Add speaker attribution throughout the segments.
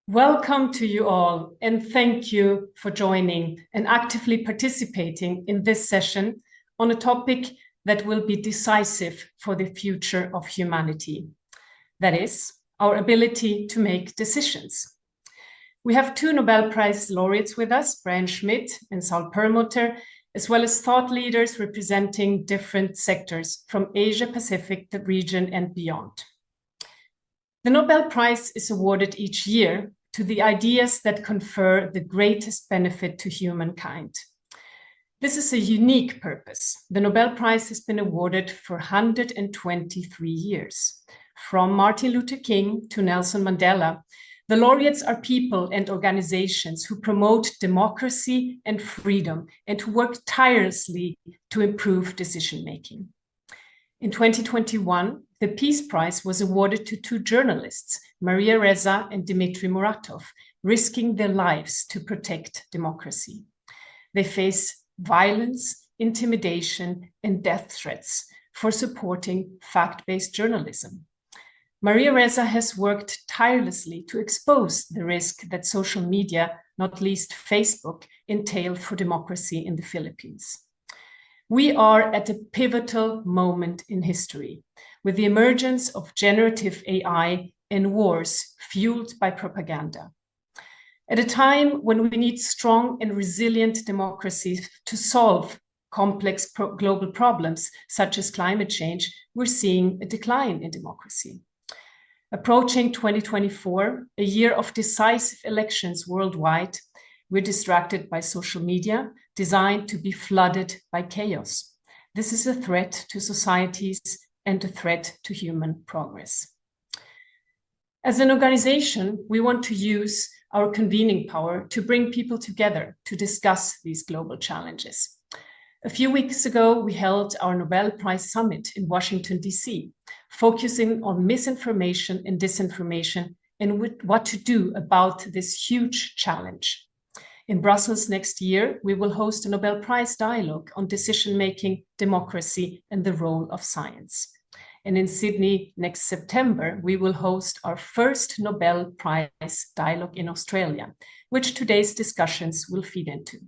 Speaker 1: Welcome to you all, and thank you for joining and actively participating in this session on a topic that will be decisive for the future of humanity. That is, our ability to make decisions. We have two Nobel Prize laureates with us, Brian Schmidt and Saul Perlmutter, as well as thought leaders representing different sectors from Asia Pacific, the region, and beyond. The Nobel Prize is awarded each year to the ideas that confer the greatest benefit to humankind. This is a unique purpose. The Nobel Prize has been awarded for 123 years. From Martin Luther King to Nelson Mandela, the laureates are people and organizations who promote democracy and freedom and who work tirelessly to improve decision-making. In 2021, the Peace Prize was awarded to two journalists, Maria Ressa and Dmitry Muratov, risking their lives to protect democracy. They face violence, intimidation, and death threats for supporting fact-based journalism. Maria Ressa has worked tirelessly to expose the risk that social media, not least Facebook, entail for democracy in the Philippines. We are at a pivotal moment in history, with the emergence of generative AI and wars fueled by propaganda. At a time when we need strong and resilient democracies to solve complex global problems, such as climate change, we're seeing a decline in democracy. Approaching 2024, a year of decisive elections worldwide, we're distracted by social media, designed to be flooded by chaos. This is a threat to societies and a threat to human progress. As an organization, we want to use our convening power to bring people together to discuss these global challenges. A few weeks ago, we held our Nobel Prize Summit in Washington, D.C., focusing on misinformation and disinformation and what to do about this huge challenge. In Brussels next year, we will host a Nobel Prize dialogue on decision-making, democracy, and the role of science. And in Sydney next September, we will host our first Nobel Prize dialogue in Australia, which today's discussions will feed into.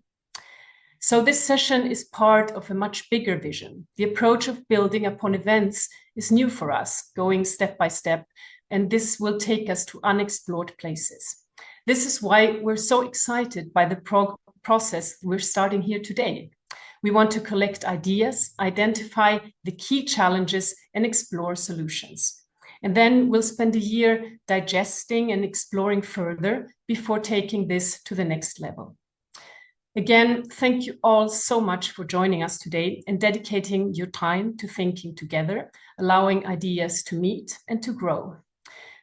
Speaker 1: So this session is part of a much bigger vision. The approach of building upon events is new for us, going step by step, and this will take us to unexplored places. This is why we're so excited by the process we're starting here today. We want to collect ideas, identify the key challenges, and explore solutions. And then we'll spend a year digesting and exploring further before taking this to the next level. Again, thank you all so much for joining us today and dedicating your time to thinking together, allowing ideas to meet and to grow.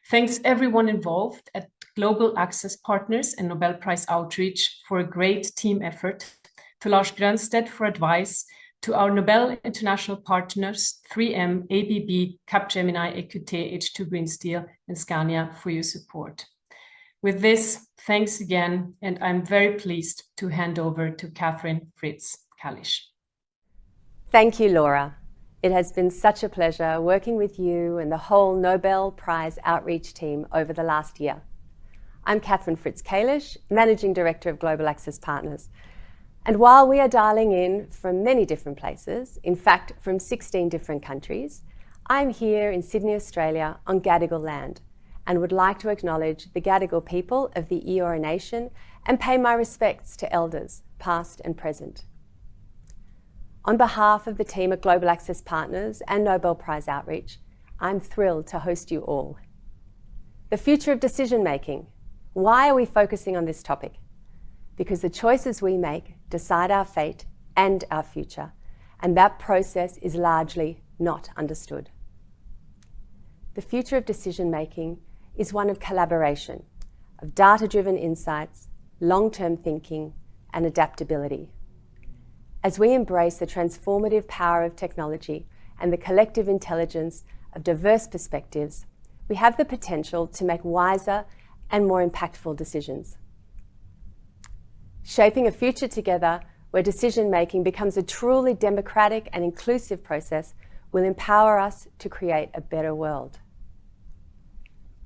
Speaker 1: Thanks everyone involved at Global Access Partners and Nobel Prize Outreach for a great team effort, to Lars Grönstedt for advice, to our Nobel International partners, 3M, ABB, Capgemini, EQT, H2 Green Steel, and Scania for your support. With this, thanks again, and I'm very pleased to hand over to Catherine Fritz-Kalish.
Speaker 2: Thank you, Laura. It has been such a pleasure working with you and the whole Nobel Prize Outreach team over the last year. I'm Catherine Fritz-Kalish, Managing Director of Global Access Partners. And while we are dialing in from many different places, in fact from 16 different countries, I'm here in Sydney, Australia on Gadigal land and would like to acknowledge the Gadigal people of the Eora Nation and pay my respects to elders, past and present. On behalf of the team at Global Access Partners and Nobel Prize Outreach, I'm thrilled to host you all. The future of decision making. Why are we focusing on this topic? Because the choices we make decide our fate and our future, and that process is largely not understood. The future of decision making is one of collaboration, of data-driven insights, long-term thinking, and adaptability. As we embrace the transformative power of technology and the collective intelligence of diverse perspectives, we have the potential to make wiser and more impactful decisions. Shaping a future together where decision-making becomes a truly democratic and inclusive process will empower us to create a better world.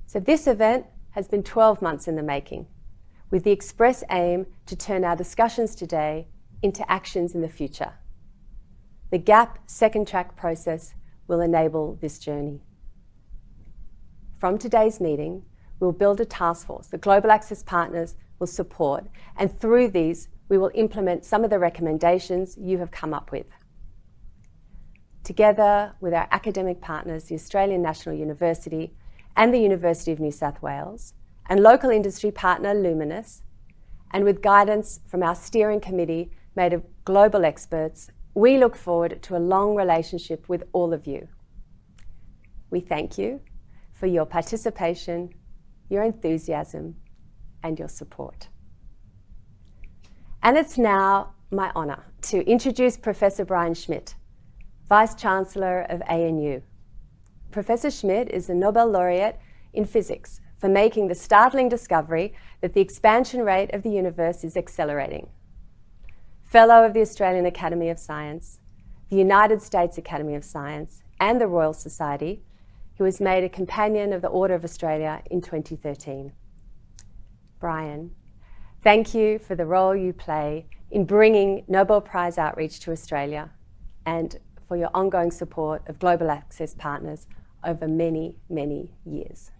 Speaker 2: So this event has been 12 months in the making, with the express aim to turn our discussions today into actions in the future. The GAP second track process will enable this journey. From today's meeting, we'll build a task force that Global Access Partners will support, and through these, we will implement some of the recommendations you have come up with. Together with our academic partners, the Australian National University and the University of New South Wales, and local industry partner Luminous, and with guidance from our steering committee made of global experts, we look forward to a long relationship with all of you. We thank you for your participation, your enthusiasm, and your support. And it's now my honour to introduce Professor Brian Schmidt, Vice Chancellor of ANU. Professor Schmidt is a Nobel Laureate in physics for making the startling discovery that the expansion rate of the universe is accelerating. Fellow of the Australian Academy of Science, the United States Academy of Science, and the Royal Society, he was made a Companion of the Order of Australia in 2013. Brian, thank you for the role you play in bringing Nobel Prize Outreach to Australia and for your ongoing support of Global Access Partners over many, many years.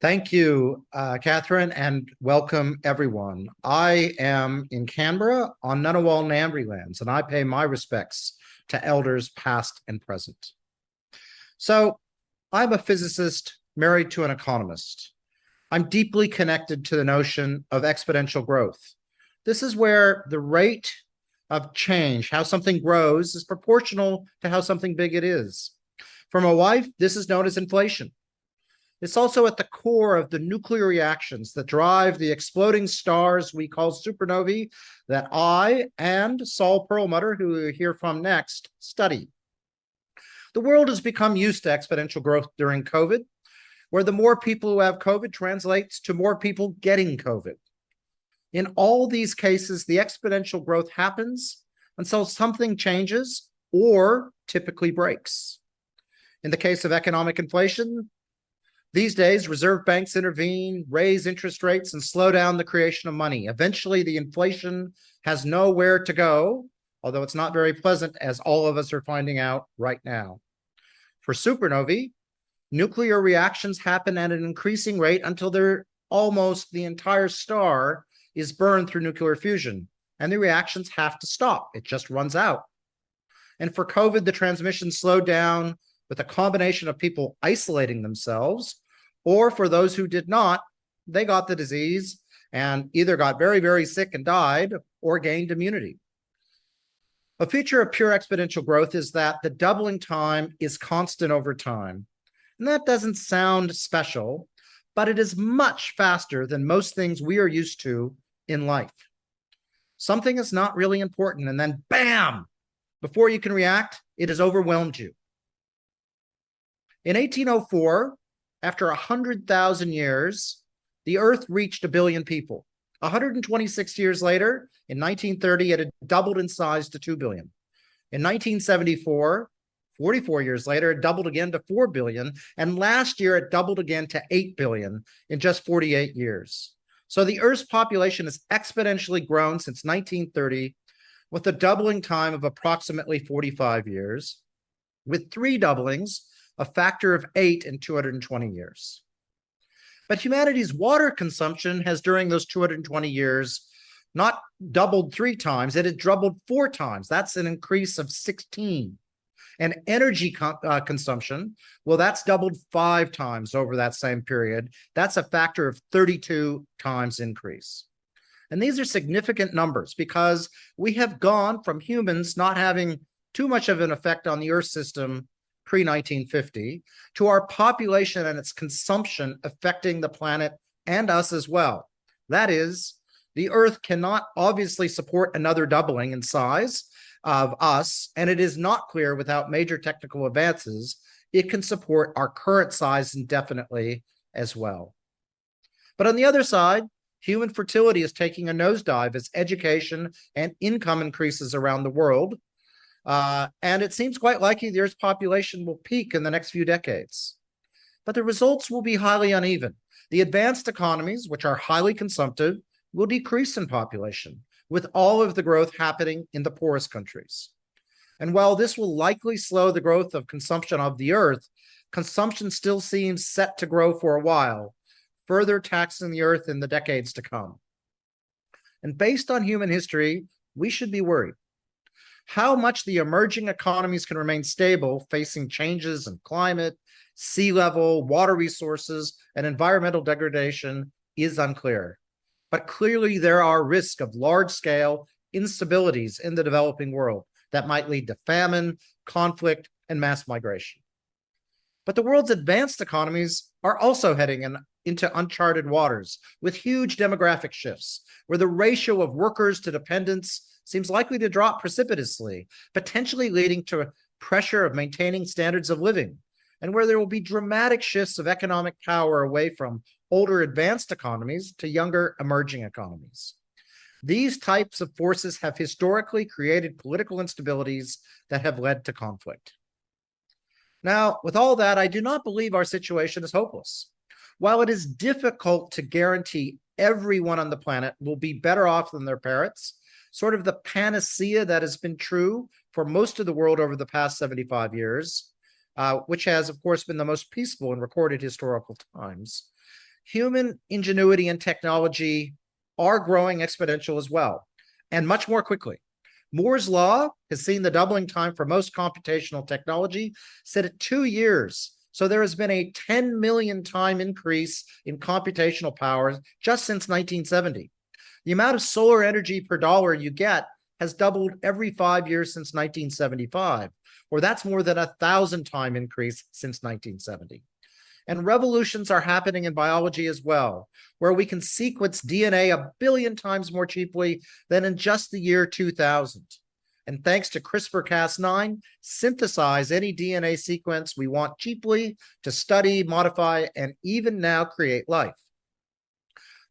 Speaker 3: Thank you, Catherine, and welcome everyone. I am in Canberra on Ngunnawal Ngambri lands, and I pay my respects to elders past and present. So, I'm a physicist married to an economist. I'm deeply connected to the notion of exponential growth. This is where the rate of change, how something grows, is proportional to how something big it is. For my wife, this is known as inflation. It's also at the core of the nuclear reactions that drive the exploding stars we call supernovae that I and Saul Perlmutter, who we'll hear from next, study. The world has become used to exponential growth during COVID, where the more people who have COVID translates to more people getting COVID. In all these cases, the exponential growth happens until something changes or typically breaks. In the case of economic inflation, these days, reserve banks intervene, raise interest rates, and slow down the creation of money. Eventually, the inflation has nowhere to go, although it's not very pleasant, as all of us are finding out right now. For supernovae, nuclear reactions happen at an increasing rate until almost the entire star is burned through nuclear fusion, and the reactions have to stop. It just runs out. And for COVID, the transmission slowed down with a combination of people isolating themselves, or for those who did not, they got the disease and either got very, very sick and died or gained immunity. A feature of pure exponential growth is that the doubling time is constant over time. And that doesn't sound special, but it is much faster than most things we are used to in life. Something is not really important, and then bam, before you can react, it has overwhelmed you. In 1804, after 100,000 years, the Earth reached 1 billion people. 126 years later, in 1930, it had doubled in size to 2 billion. In 1974, 44 years later, it doubled again to 4 billion, and last year it doubled again to 8 billion in just 48 years. So the Earth's population has exponentially grown since 1930, with a doubling time of approximately 45 years, with 3 doublings, a factor of 8 in 220 years. But humanity's water consumption has, during those 220 years, not doubled 3 times, it had doubled 4 times. That's an increase of 16. And energy consumption, well, that's doubled 5 times over that same period. That's a factor of 32 times increase. And these are significant numbers because we have gone from humans not having too much of an effect on the Earth system pre-1950 to our population and its consumption affecting the planet and us as well. That is, the Earth cannot obviously support another doubling in size of us, and it is not clear without major technical advances it can support our current size indefinitely as well. But on the other side, human fertility is taking a nosedive as education and income increases around the world. And it seems quite likely the Earth's population will peak in the next few decades. But the results will be highly uneven. The advanced economies, which are highly consumptive, will decrease in population, with all of the growth happening in the poorest countries. And while this will likely slow the growth of consumption of the Earth, consumption still seems set to grow for a while, further taxing the Earth in the decades to come. And based on human history, we should be worried. How much the emerging economies can remain stable facing changes in climate, sea level, water resources, and environmental degradation is unclear. But clearly there are risks of large-scale instabilities in the developing world that might lead to famine, conflict, and mass migration. But the world's advanced economies are also heading into uncharted waters with huge demographic shifts, where the ratio of workers to dependents seems likely to drop precipitously, potentially leading to a pressure of maintaining standards of living, and where there will be dramatic shifts of economic power away from older advanced economies to younger emerging economies. These types of forces have historically created political instabilities that have led to conflict. Now, with all that, I do not believe our situation is hopeless. While it is difficult to guarantee everyone on the planet will be better off than their parents, sort of the panacea that has been true for most of the world over the past 75 years, which has, of course, been the most peaceful in recorded historical times, human ingenuity and technology are growing exponential as well, and much more quickly. Moore's law has seen the doubling time for most computational technology set at 2 years. So there has been a 10 million time increase in computational power just since 1970. The amount of solar energy per dollar you get has doubled every 5 years since 1975, or that's more than 1,000 time increase since 1970. And revolutions are happening in biology as well, where we can sequence DNA 1 billion times more cheaply than in just the year 2000. And thanks to CRISPR-Cas9, synthesize any DNA sequence we want cheaply to study, modify, and even now create life.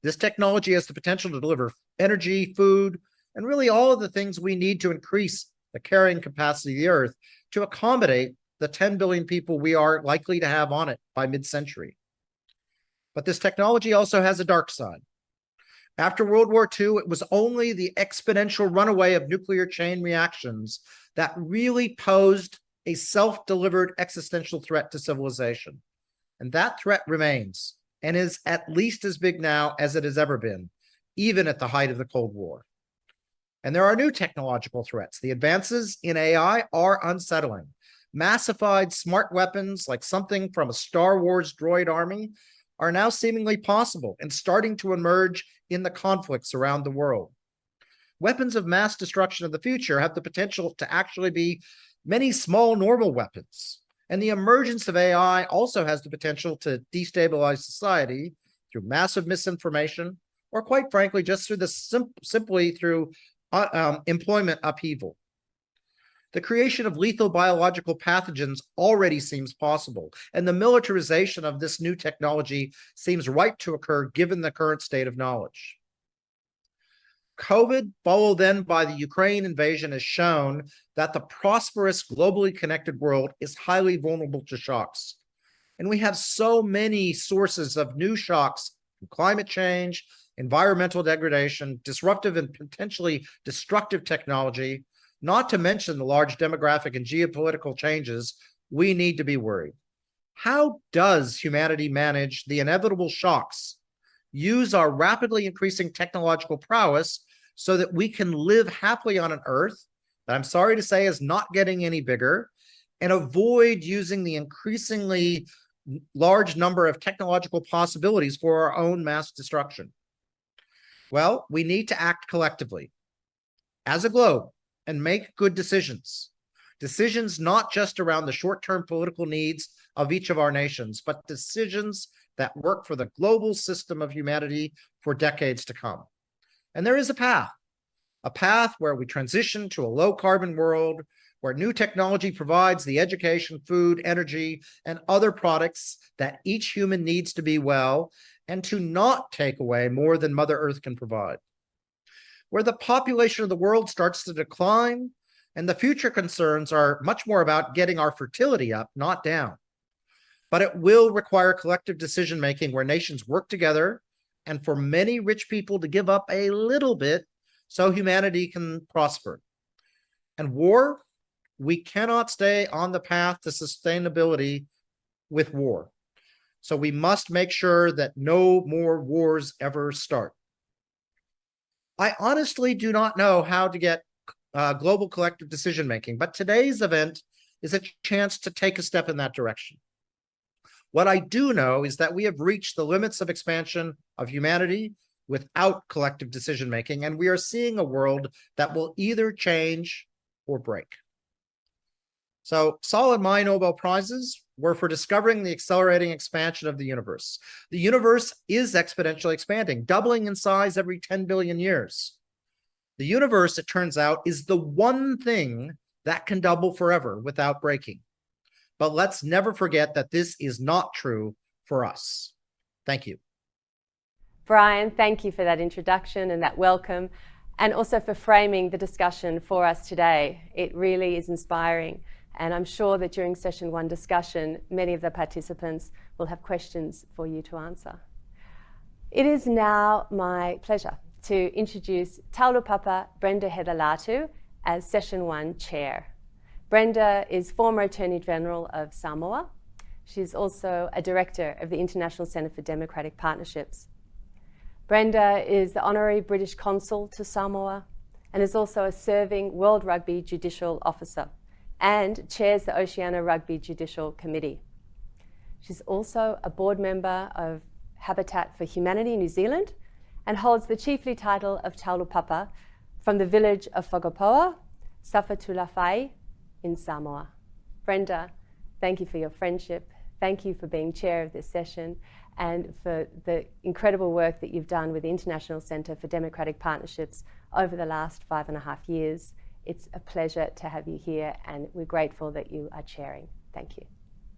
Speaker 3: This technology has the potential to deliver energy, food, and really all of the things we need to increase the carrying capacity of the Earth to accommodate the 10 billion people we are likely to have on it by mid-century. But this technology also has a dark side. After World War II, it was only the exponential runaway of nuclear chain reactions that really posed a self-delivered existential threat to civilization. And that threat remains and is at least as big now as it has ever been, even at the height of the Cold War. And there are new technological threats. The advances in AI are unsettling. Massified smart weapons, like something from a Star Wars droid army, are now seemingly possible and starting to emerge in the conflicts around the world. Weapons of mass destruction of the future have the potential to actually be many small normal weapons. And the emergence of AI also has the potential to destabilize society through massive misinformation, or quite frankly, just through simply through employment upheaval. The creation of lethal biological pathogens already seems possible, and the militarization of this new technology seems ripe to occur given the current state of knowledge. COVID, followed then by the Ukraine invasion, has shown that the prosperous, globally connected world is highly vulnerable to shocks. And we have so many sources of new shocks from climate change, environmental degradation, disruptive and potentially destructive technology, not to mention the large demographic and geopolitical changes, we need to be worried. How does humanity manage the inevitable shocks, use our rapidly increasing technological prowess so that we can live happily on an Earth that I'm sorry to say is not getting any bigger, and avoid using the increasingly large number of technological possibilities for our own mass destruction? Well, we need to act collectively as a globe and make good decisions. Decisions not just around the short-term political needs of each of our nations, but decisions that work for the global system of humanity for decades to come. And there is a path where we transition to a low-carbon world, where new technology provides the education, food, energy, and other products that each human needs to be well, and to not take away more than Mother Earth can provide. Where the population of the world starts to decline, and the future concerns are much more about getting our fertility up, not down. But it will require collective decision-making where nations work together, and for many rich people to give up a little bit so humanity can prosper. And war, we cannot stay on the path to sustainability with war. So we must make sure that no more wars ever start. I honestly do not know how to get global collective decision-making, but today's event is a chance to take a step in that direction. What I do know is that we have reached the limits of expansion of humanity without collective decision-making, and we are seeing a world that will either change or break. So Sol and my Nobel Prizes were for discovering the accelerating expansion of the universe. The universe is exponentially expanding, doubling in size every 10 billion years. The universe, it turns out, is the one thing that can double forever without breaking. But let's never forget that this is not true for us. Thank you.
Speaker 2: Brian, thank you for that introduction and that welcome, and also for framing the discussion for us today. It really is inspiring. And I'm sure that during session one discussion, many of the participants will have questions for you to answer. It is now my pleasure to introduce Taulupapa Brenda Heather-Latu as session one chair. Brenda is former Attorney General of Samoa. She's also a director of the International Centre for Democratic Partnerships. Brenda is the Honorary British Consul to Samoa and is also a serving World Rugby Judicial Officer and chairs the Oceania Rugby Judicial Committee. She's also a board member of Habitat for Humanity New Zealand and holds the chiefly title of Taulupapa from the village of Whakapoa, Sawhatulawhai in Samoa. Brenda, thank you for your friendship. Thank you for being chair of this session and for the incredible work that you've done with the International Centre for Democratic Partnerships over the last 5.5 years. It's a pleasure to have you here, and we're grateful that you are chairing. Thank you.